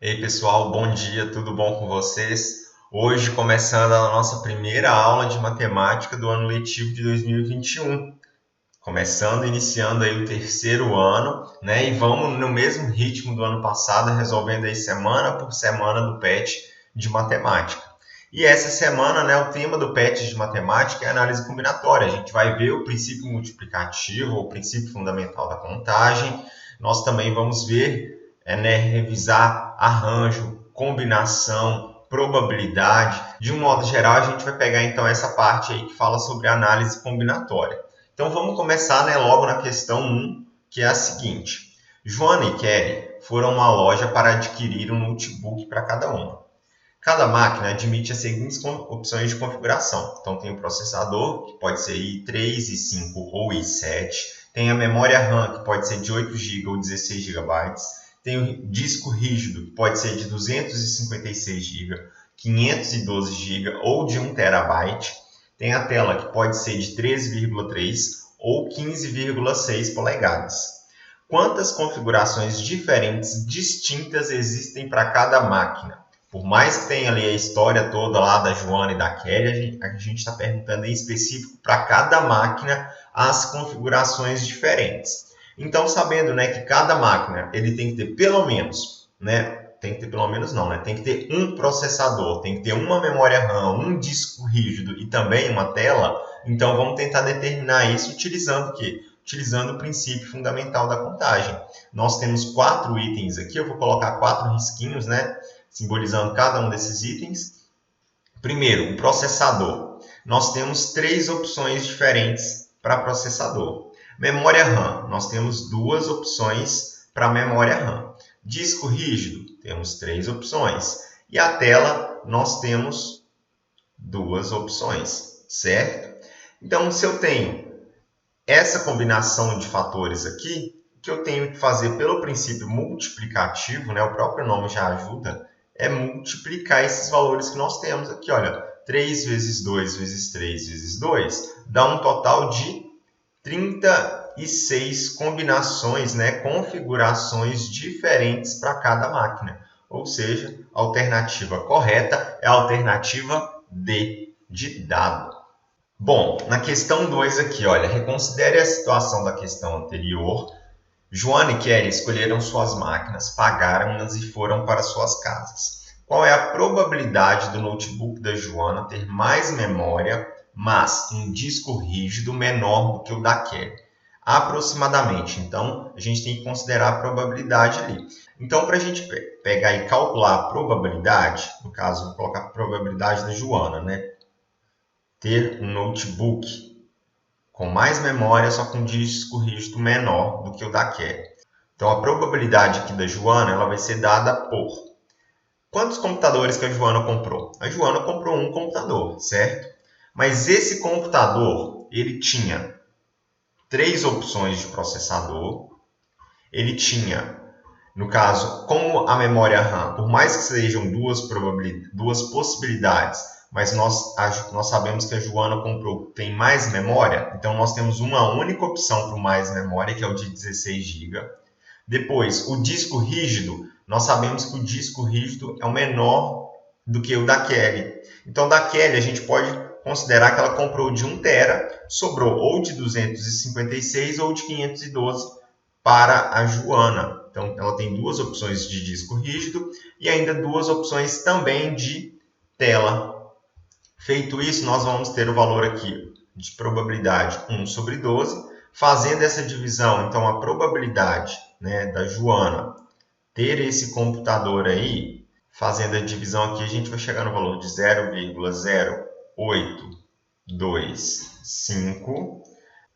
Ei pessoal, bom dia, tudo bom com vocês? Hoje começando a nossa primeira aula de matemática do ano letivo de 2021. Iniciando aí o terceiro ano, né? E vamos no mesmo ritmo do ano passado, resolvendo aí semana por semana do PET de matemática. E essa semana, né, o tema do PET de matemática é análise combinatória. A gente vai ver o princípio multiplicativo, o princípio fundamental da contagem. Nós também vamos ver, revisar arranjo, combinação, probabilidade. De um modo geral, a gente vai pegar então essa parte aí que fala sobre análise combinatória. Então vamos começar, logo na questão 1, que é a seguinte. Joana e Kelly foram a uma loja para adquirir um notebook para cada uma. Cada máquina admite as seguintes opções de configuração. Então tem o processador, que pode ser i3, i5 ou i7. Tem a memória RAM, que pode ser de 8 GB ou 16 GB. Tem o disco rígido, que pode ser de 256 GB, 512 GB ou de 1 TB. Tem a tela, que pode ser de 13,3 ou 15,6 polegadas. Quantas configurações diferentes, distintas, existem para cada máquina? Por mais que tenha ali a história toda lá da Joana e da Kelly, a gente está perguntando em específico para cada máquina as configurações diferentes. Então, sabendo, que cada máquina ele tem que ter pelo menos, tem que ter um processador, tem que ter uma memória RAM, um disco rígido e também uma tela. Então, vamos tentar determinar isso utilizando o quê? Utilizando o princípio fundamental da contagem. Nós temos 4 itens aqui, eu vou colocar 4 risquinhos, simbolizando cada um desses itens. Primeiro, o processador. Nós temos 3 opções diferentes para processador. Memória RAM, nós temos 2 opções para memória RAM. Disco rígido, temos 3 opções. E a tela, nós temos 2 opções, certo? Então, se eu tenho essa combinação de fatores aqui, o que eu tenho que fazer pelo princípio multiplicativo, o próprio nome já ajuda, é multiplicar esses valores que nós temos aqui. Olha, 3 vezes 2 vezes 3 vezes 2 dá um total de 36 combinações, configurações diferentes para cada máquina. Ou seja, a alternativa correta é a alternativa D, de dado. Bom, na questão 2 aqui, olha, reconsidere a situação da questão anterior. Joana e Kelly escolheram suas máquinas, pagaram-nas e foram para suas casas. Qual é a probabilidade do notebook da Joana ter mais memória, mas um disco rígido menor do que o da Kelly? Aproximadamente. Então, a gente tem que considerar a probabilidade ali. Então, para a gente pegar e calcular a probabilidade, no caso, vou colocar a probabilidade da Joana, ter um notebook com mais memória, só com um disco rígido menor do que o da Kelly. Então, a probabilidade aqui da Joana ela vai ser dada por quantos computadores que a Joana comprou? A Joana comprou um computador, certo? Mas esse computador, ele tinha 3 opções de processador. Ele tinha, no caso, como a memória RAM, por mais que sejam duas possibilidades, mas nós sabemos que a Joana tem mais memória, então nós temos uma única opção para o mais memória, que é o de 16 GB. Depois, o disco rígido, nós sabemos que o disco rígido é o menor do que o da Kelly. Então, da Kelly, a gente pode considerar que ela comprou de 1 TB, sobrou ou de 256 ou de 512 para a Joana. Então, ela tem 2 opções de disco rígido e ainda 2 opções também de tela. Feito isso, nós vamos ter o valor aqui de probabilidade 1 sobre 12. Fazendo essa divisão, então, a probabilidade da Joana ter esse computador aí, fazendo a divisão aqui, a gente vai chegar no valor de 0,0825.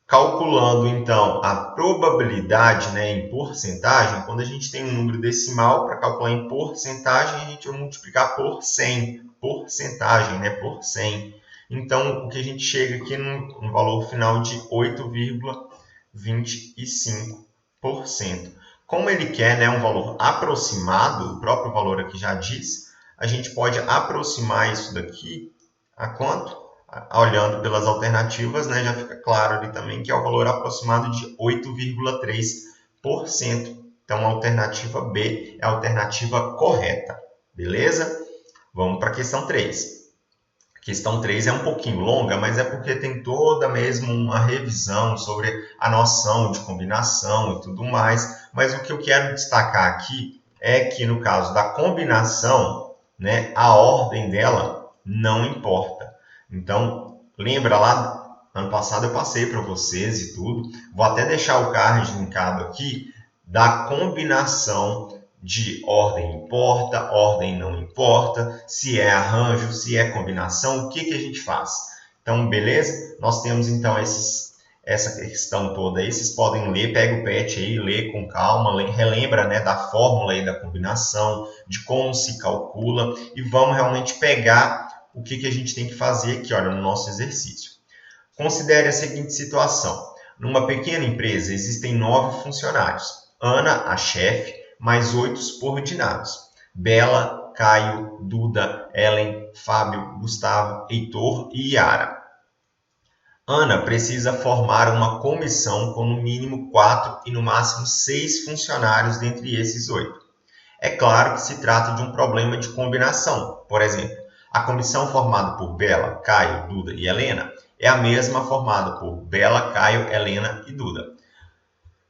Calculando, então, a probabilidade em porcentagem, quando a gente tem um número decimal, para calcular em porcentagem, a gente vai multiplicar por 100. Porcentagem, por 100. Então, o que a gente chega aqui no valor final de 8,25%. Como ele quer um valor aproximado, o próprio valor aqui já diz, a gente pode aproximar isso daqui a quanto? Olhando pelas alternativas, já fica claro ali também que é o valor aproximado de 8,3%. Então, a alternativa B é a alternativa correta. Beleza? Vamos para a questão 3. A questão 3 é um pouquinho longa, mas é porque tem toda mesmo uma revisão sobre a noção de combinação e tudo mais. Mas o que eu quero destacar aqui é que, no caso da combinação, né, a ordem dela não importa. Então, lembra lá, ano passado eu passei para vocês e tudo. Vou até deixar o card linkado aqui da combinação de ordem importa, ordem não importa, se é arranjo, se é combinação, o que a gente faz? Então, beleza? Nós temos então essa questão toda aí, vocês podem ler, pega o PET aí, lê com calma, relembra, né, da fórmula aí da combinação, de como se calcula, e vamos realmente pegar o que a gente tem que fazer aqui, olha, no nosso exercício. Considere a seguinte situação. Numa pequena empresa existem 9 funcionários. Ana, a chefe, mais 8 subordinados. Bela, Caio, Duda, Ellen, Fábio, Gustavo, Heitor e Yara. Ana precisa formar uma comissão com no mínimo 4 e no máximo 6 funcionários dentre esses 8. É claro que se trata de um problema de combinação. Por exemplo, a comissão formada por Bela, Caio, Duda e Helena é a mesma formada por Bela, Caio, Helena e Duda.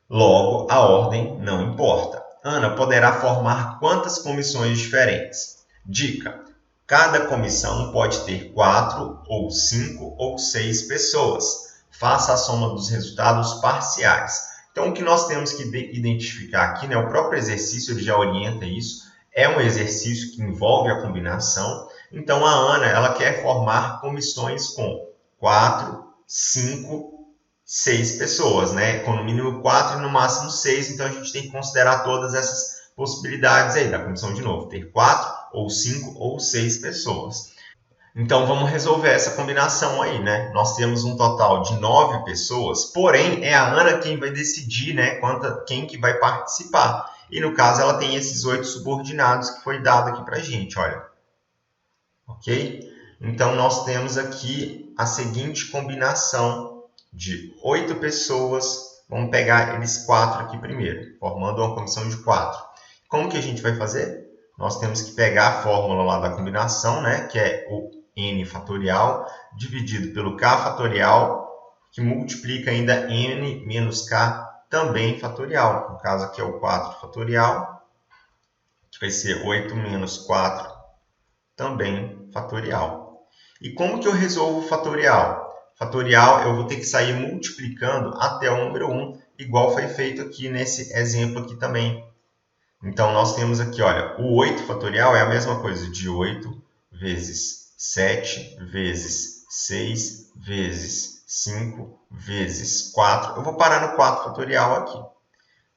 Logo, a ordem não importa. Ana poderá formar quantas comissões diferentes? Dica: cada comissão pode ter 4, ou 5 ou 6 pessoas. Faça a soma dos resultados parciais. Então, o que nós temos que identificar aqui, né, o próprio exercício ele já orienta isso, é um exercício que envolve a combinação. Então, a Ana ela quer formar comissões com 4, 5, 6 pessoas, né? Com no mínimo 4 e no máximo 6, então a gente tem que considerar todas essas possibilidades aí da comissão de novo, ter 4 ou 5 ou 6 pessoas. Então vamos resolver essa combinação aí, né? Nós temos um total de 9 pessoas, porém é a Ana quem vai decidir, né, quem que vai participar. E no caso ela tem esses 8 subordinados que foi dado aqui pra gente, olha. OK? Então nós temos aqui a seguinte combinação de 8 pessoas, vamos pegar eles 4 aqui primeiro, formando uma comissão de 4. Como que a gente vai fazer? Nós temos que pegar a fórmula lá da combinação, né, que é o n fatorial, dividido pelo k fatorial, que multiplica ainda n menos k também fatorial. No caso aqui é o 4 fatorial, que vai ser 8 menos 4 também fatorial. E como que eu resolvo o fatorial? Fatorial, eu vou ter que sair multiplicando até o número 1, igual foi feito aqui nesse exemplo aqui também. Então, nós temos aqui, olha, o 8 fatorial é a mesma coisa de 8 vezes 7 vezes 6 vezes 5 vezes 4. Eu vou parar no 4 fatorial aqui,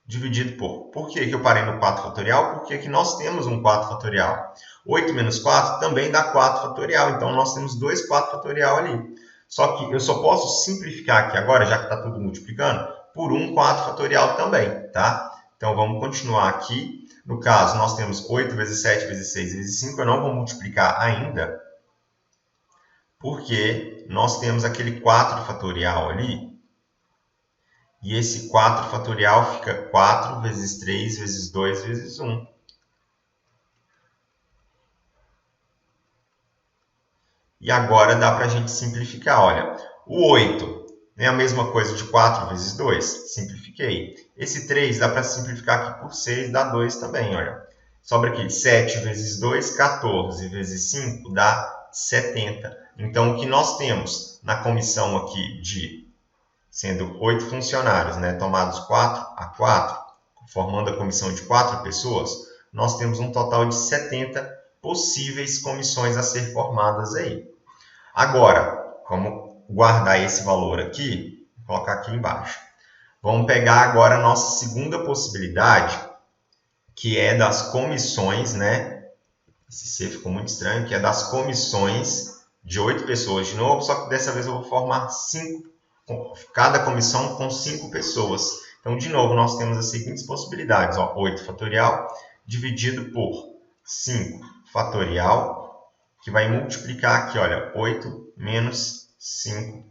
dividido por. Por que eu parei no 4 fatorial? Porque aqui nós temos um 4 fatorial. 8 menos 4 também dá 4 fatorial, então nós temos 2 4 fatorial ali. Só que eu só posso simplificar aqui agora, já que está tudo multiplicando, por um 4 fatorial também, tá? Então, vamos continuar aqui. No caso, nós temos 8 vezes 7 vezes 6 vezes 5. Eu não vou multiplicar ainda, porque nós temos aquele 4 fatorial ali. E esse 4 fatorial fica 4 vezes 3 vezes 2 vezes 1. E agora dá para a gente simplificar. Olha, o 8 é a mesma coisa de 4 vezes 2. Simplifiquei. Esse 3 dá para simplificar aqui por 6, dá 2 também. Olha. Sobra aqui 7 vezes 2, 14 vezes 5 dá 70. Então, o que nós temos na comissão aqui de, sendo 8 funcionários, né, tomados 4 a 4, formando a comissão de 4 pessoas, nós temos um total de 70 possíveis comissões a ser formadas aí. Agora, vamos guardar esse valor aqui, vou colocar aqui embaixo. Vamos pegar agora a nossa segunda possibilidade, que é das comissões, né? Esse C ficou muito estranho, que é das comissões de 8 pessoas de novo, só que dessa vez eu vou formar 5, cada comissão com 5 pessoas. Então, de novo, nós temos as seguintes possibilidades, ó, 8 fatorial dividido por 5 fatorial, que vai multiplicar aqui, olha, 8 menos 5,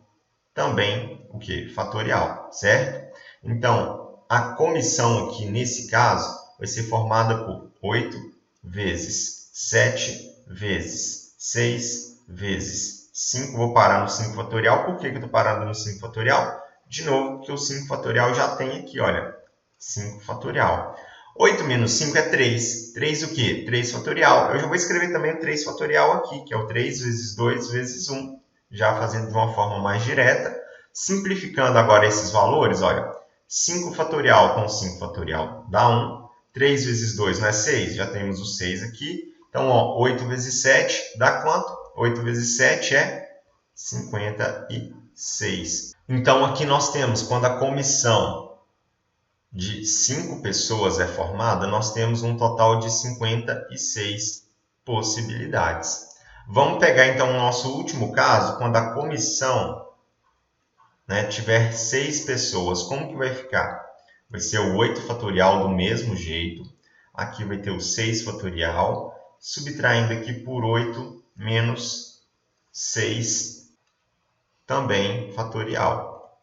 também o que? Fatorial, certo? Então, a comissão aqui, nesse caso, vai ser formada por 8 vezes 7 vezes 6 vezes 5. Vou parar no 5 fatorial. Por que eu estou parando no 5 fatorial? De novo, porque o 5 fatorial já tem aqui, olha, 5 fatorial. 8 menos 5 é 3. 3 o quê? 3 fatorial. Eu já vou escrever também o 3 fatorial aqui, que é o 3 vezes 2 vezes 1. Já fazendo de uma forma mais direta. Simplificando agora esses valores, olha, 5 fatorial com 5 fatorial dá 1. 3 vezes 2 não é 6? Já temos o 6 aqui. Então, ó, 8 vezes 7 dá quanto? 8 vezes 7 é 56. Então, aqui nós temos, quando a comissão de 5 pessoas é formada, nós temos um total de 56 possibilidades. Vamos pegar, então, o nosso último caso, quando a comissão, né, tiver 6 pessoas. Como que vai ficar? Vai ser o 8 fatorial do mesmo jeito. Aqui vai ter o 6 fatorial. Subtraindo aqui por 8 menos 6 também fatorial.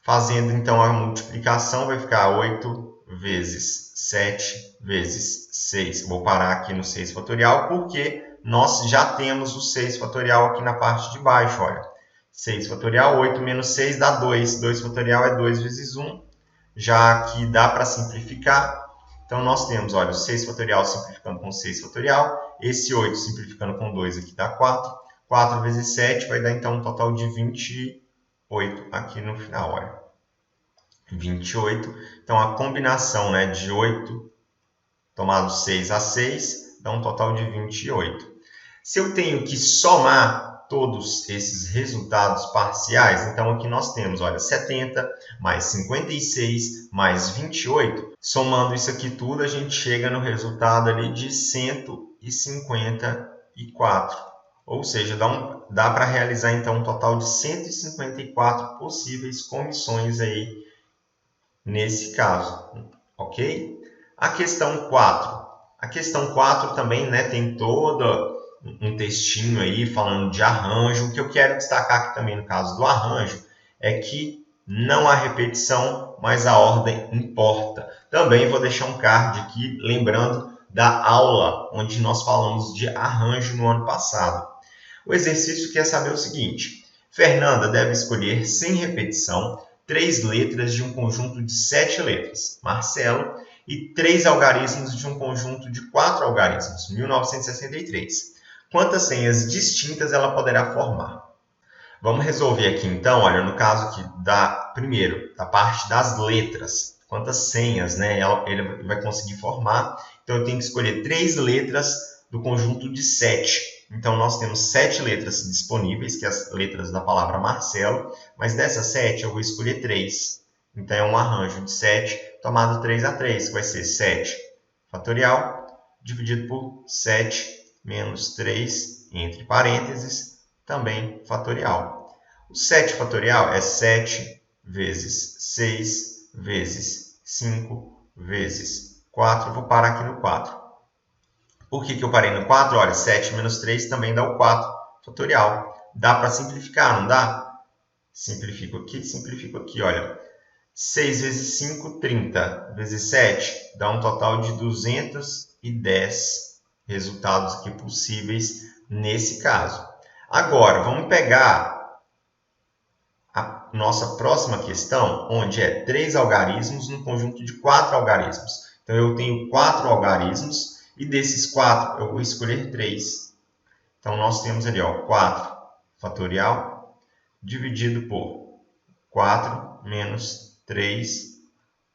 Fazendo, então, a multiplicação, vai ficar 8 vezes 7 vezes 6. Vou parar aqui no 6 fatorial, porque nós já temos o 6 fatorial aqui na parte de baixo. Olha, 6 fatorial, 8 menos 6 dá 2. 2 fatorial é 2 vezes 1. Já aqui dá para simplificar. Então, nós temos, olha, o 6 fatorial simplificando com 6 fatorial. Esse 8 simplificando com 2 aqui dá 4. 4 vezes 7 vai dar, então, um total de 28 aqui no final, olha. 28. Então, a combinação, né, de 8 tomado 6 a 6 dá um total de 28. Se eu tenho que somar todos esses resultados parciais, então aqui nós temos, olha, 70 mais 56 mais 28. Somando isso aqui tudo, a gente chega no resultado ali de 154. Ou seja, dá para realizar então um total de 154 possíveis comissões aí nesse caso, ok? A questão 4. A questão 4 também, né, tem todo um textinho aí falando de arranjo. O que eu quero destacar aqui também no caso do arranjo é que não há repetição, mas a ordem importa. Também vou deixar um card aqui lembrando da aula onde nós falamos de arranjo no ano passado. O exercício quer saber o seguinte: Fernanda deve escolher, sem repetição, 3 letras de um conjunto de 7 letras, Marcelo, e 3 algarismos de um conjunto de 4 algarismos, 1963. Quantas senhas distintas ela poderá formar? Vamos resolver aqui então, olha, no caso aqui primeiro, da parte das letras. Quantas senhas, né, ele vai conseguir formar. Então, eu tenho que escolher 3 letras do conjunto de 7. Então, nós temos 7 letras disponíveis, que é as letras da palavra Marcelo. Mas dessas 7, eu vou escolher 3. Então, é um arranjo de 7 tomado 3 a 3, que vai ser 7 fatorial dividido por 7 menos 3, entre parênteses, também fatorial. O 7 fatorial é 7 vezes 6 vezes 5 vezes 4. Vou parar aqui no 4. Por que eu parei no 4? Olha, 7 menos 3 também dá o 4 fatorial. Dá para simplificar, não dá? Simplifico aqui, olha. 6 vezes 5, 30. Vezes 7 dá um total de 210 resultados aqui possíveis nesse caso. Agora, vamos pegar a nossa próxima questão, onde é 3 algarismos no conjunto de 4 algarismos. Então, eu tenho 4 algarismos e desses 4 eu vou escolher 3. Então, nós temos ali, ó, 4 fatorial dividido por 4 menos 3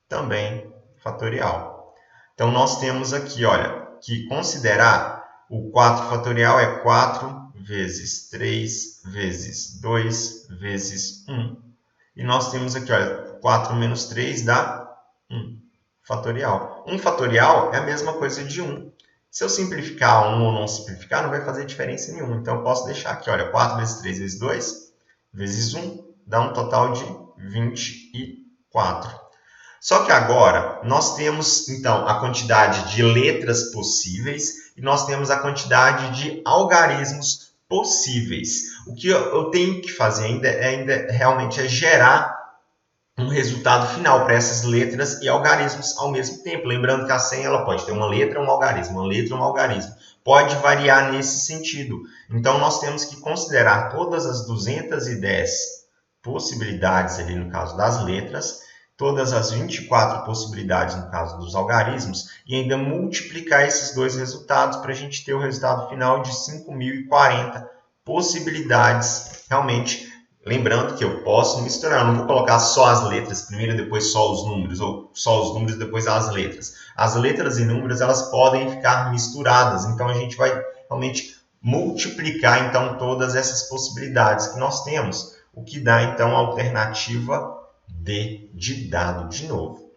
também fatorial. Então, nós temos aqui, olha, que considerar o 4 fatorial é 4 vezes 3 vezes 2 vezes 1. E nós temos aqui, olha, 4 menos 3 dá 1 fatorial. 1 fatorial é a mesma coisa de 1. Se eu simplificar 1 ou não simplificar, não vai fazer diferença nenhuma. Então, eu posso deixar aqui, olha, 4 vezes 3 vezes 2 vezes 1 dá um total de 24. Só que agora, nós temos, então, a quantidade de letras possíveis e nós temos a quantidade de algarismos possíveis. O que eu tenho que fazer ainda realmente é gerar um resultado final para essas letras e algarismos ao mesmo tempo. Lembrando que a senha ela pode ter uma letra, um algarismo, uma letra, um algarismo. Pode variar nesse sentido. Então, nós temos que considerar todas as 210 possibilidades ali no caso das letras, todas as 24 possibilidades no caso dos algarismos, e ainda multiplicar esses dois resultados para a gente ter o resultado final de 5.040 possibilidades. Realmente, lembrando que eu posso misturar, eu não vou colocar só as letras primeiro e depois só os números, ou só os números e depois as letras. As letras e números, elas podem ficar misturadas, então a gente vai realmente multiplicar então todas essas possibilidades que nós temos, o que dá então a alternativa D de dado de novo.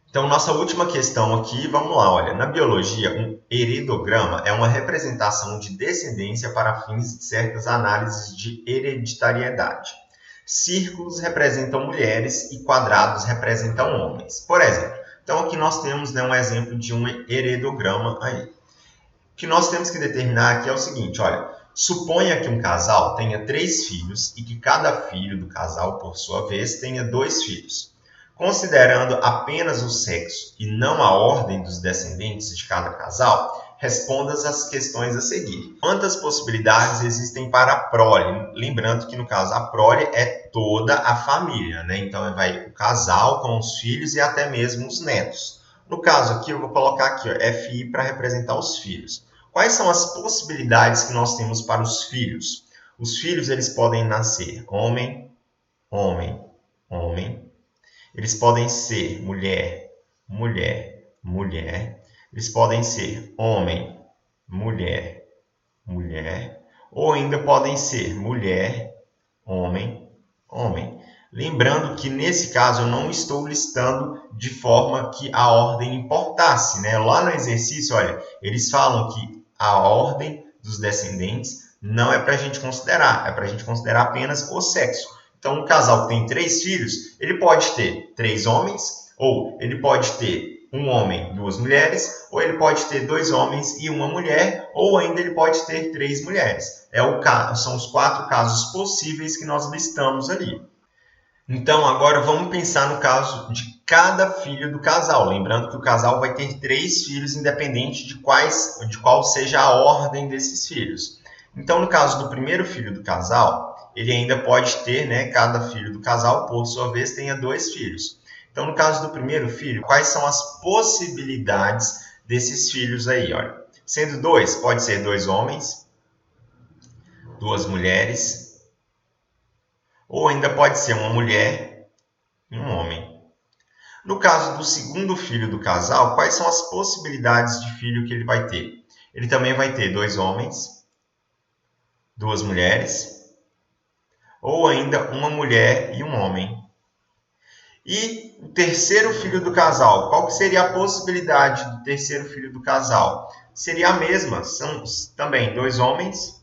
Então, nossa última questão aqui, vamos lá, olha, na biologia, um heredograma é uma representação de descendência para fins de certas análises de hereditariedade. Círculos representam mulheres e quadrados representam homens. Por exemplo, então aqui nós temos, né, um exemplo de um heredograma aí. O que nós temos que determinar aqui é o seguinte, olha, suponha que um casal tenha 3 filhos e que cada filho do casal, por sua vez, tenha 2 filhos. Considerando apenas o sexo e não a ordem dos descendentes de cada casal, responda as questões a seguir. Quantas possibilidades existem para a prole? Lembrando que, no caso, a prole é toda a família, né? Então, vai o casal com os filhos e até mesmo os netos. No caso aqui, eu vou colocar aqui, ó, FI para representar os filhos. Quais são as possibilidades que nós temos para os filhos? Os filhos, eles podem nascer homem, homem, homem. Eles podem ser mulher, mulher, mulher. Eles podem ser homem, mulher, mulher. Ou ainda podem ser mulher, homem, homem. Lembrando que nesse caso eu não estou listando de forma que a ordem importasse, né? Lá no exercício, olha, eles falam que a ordem dos descendentes não é para a gente considerar, é para a gente considerar apenas o sexo. Então, um casal que tem 3 filhos, ele pode ter 3 homens, ou ele pode ter um homem e 2 mulheres, ou ele pode ter 2 homens e uma mulher, ou ainda ele pode ter 3 mulheres. São os 4 casos possíveis que nós listamos ali. Então, agora vamos pensar no caso de cada filho do casal. Lembrando que o casal vai ter 3 filhos, independente de qual seja a ordem desses filhos. Então, no caso do primeiro filho do casal, ele ainda pode ter, né, cada filho do casal, por sua vez, tenha 2 filhos. Então, no caso do primeiro filho, quais são as possibilidades desses filhos aí? Olha, sendo 2, pode ser 2 homens, 2 mulheres, ou ainda pode ser uma mulher e um homem. No caso do segundo filho do casal, quais são as possibilidades de filho que ele vai ter? Ele também vai ter 2 homens, 2 mulheres, ou ainda uma mulher e um homem. E o terceiro filho do casal, qual que seria a possibilidade do terceiro filho do casal? Seria a mesma, são também 2 homens,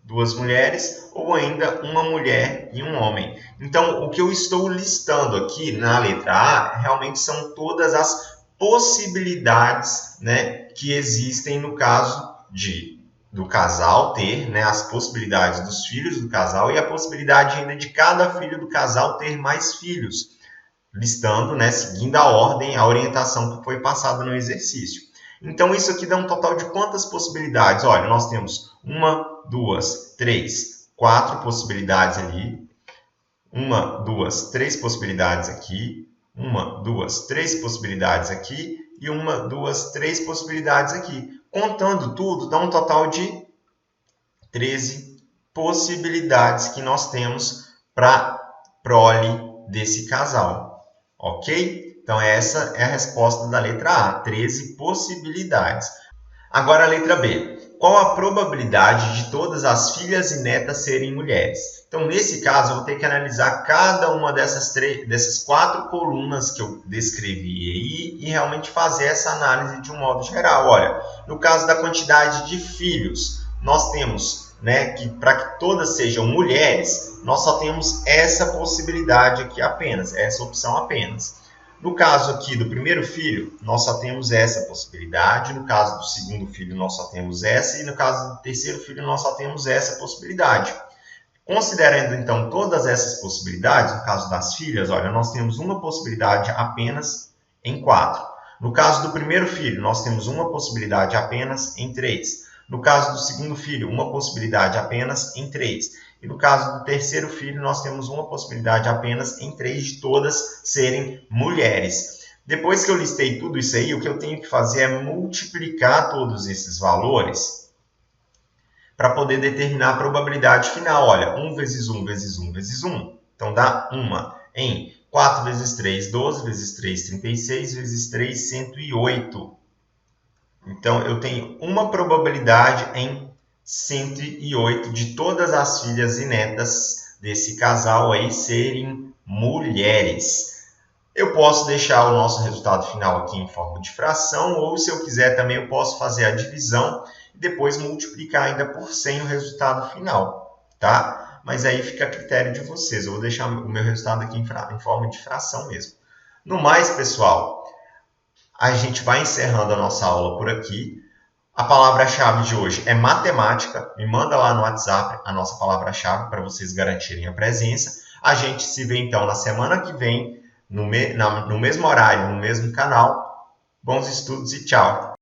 2 mulheres, ou ainda uma mulher e um homem. Então, o que eu estou listando aqui na letra A, realmente são todas as possibilidades, né, que existem no caso do casal ter, né, as possibilidades dos filhos do casal e a possibilidade ainda de cada filho do casal ter mais filhos, listando, né, seguindo a ordem, a orientação que foi passada no exercício. Então, isso aqui dá um total de quantas possibilidades? Olha, nós temos 1, 2, 3, 4 possibilidades ali. 1, 2, 3 possibilidades aqui. 1, 2, 3 possibilidades aqui. E 1, 2, 3 possibilidades aqui. Contando tudo, dá um total de 13 possibilidades que nós temos para a prole desse casal. Ok? Então, essa é a resposta da letra A, 13 possibilidades. Agora, a letra B. Qual a probabilidade de todas as filhas e netas serem mulheres? Então, nesse caso, eu vou ter que analisar cada uma dessas 4 colunas que eu descrevi aí e realmente fazer essa análise de um modo geral. Olha, no caso da quantidade de filhos, nós temos, né, que para que todas sejam mulheres, nós só temos essa possibilidade aqui apenas, essa opção apenas. No caso aqui do primeiro filho, nós só temos essa possibilidade. No caso do segundo filho, nós só temos essa. E no caso do terceiro filho, nós só temos essa possibilidade. Considerando, então, todas essas possibilidades, no caso das filhas, olha, nós temos uma possibilidade apenas em 4. No caso do primeiro filho, nós temos uma possibilidade apenas em 3. No caso do segundo filho, uma possibilidade apenas em 3. E no caso do terceiro filho, nós temos uma possibilidade apenas em 3 de todas serem mulheres. Depois que eu listei tudo isso aí, o que eu tenho que fazer é multiplicar todos esses valores para poder determinar a probabilidade final. Olha, 1 vezes 1 vezes 1 vezes 1. Então, dá 1 em 4 vezes 3, 12, vezes 3, 36, vezes 3, 108. Então, eu tenho uma probabilidade em 108 de todas as filhas e netas desse casal aí serem mulheres. Eu posso deixar o nosso resultado final aqui em forma de fração, ou se eu quiser também eu posso fazer a divisão e depois multiplicar ainda por 100 o resultado final, tá? Mas aí fica a critério de vocês. Eu vou deixar o meu resultado aqui em forma de fração mesmo. No mais, pessoal, a gente vai encerrando a nossa aula por aqui. A palavra-chave de hoje é matemática. Me manda lá no WhatsApp a nossa palavra-chave para vocês garantirem a presença. A gente se vê então na semana que vem, no mesmo horário, no mesmo canal. Bons estudos e tchau!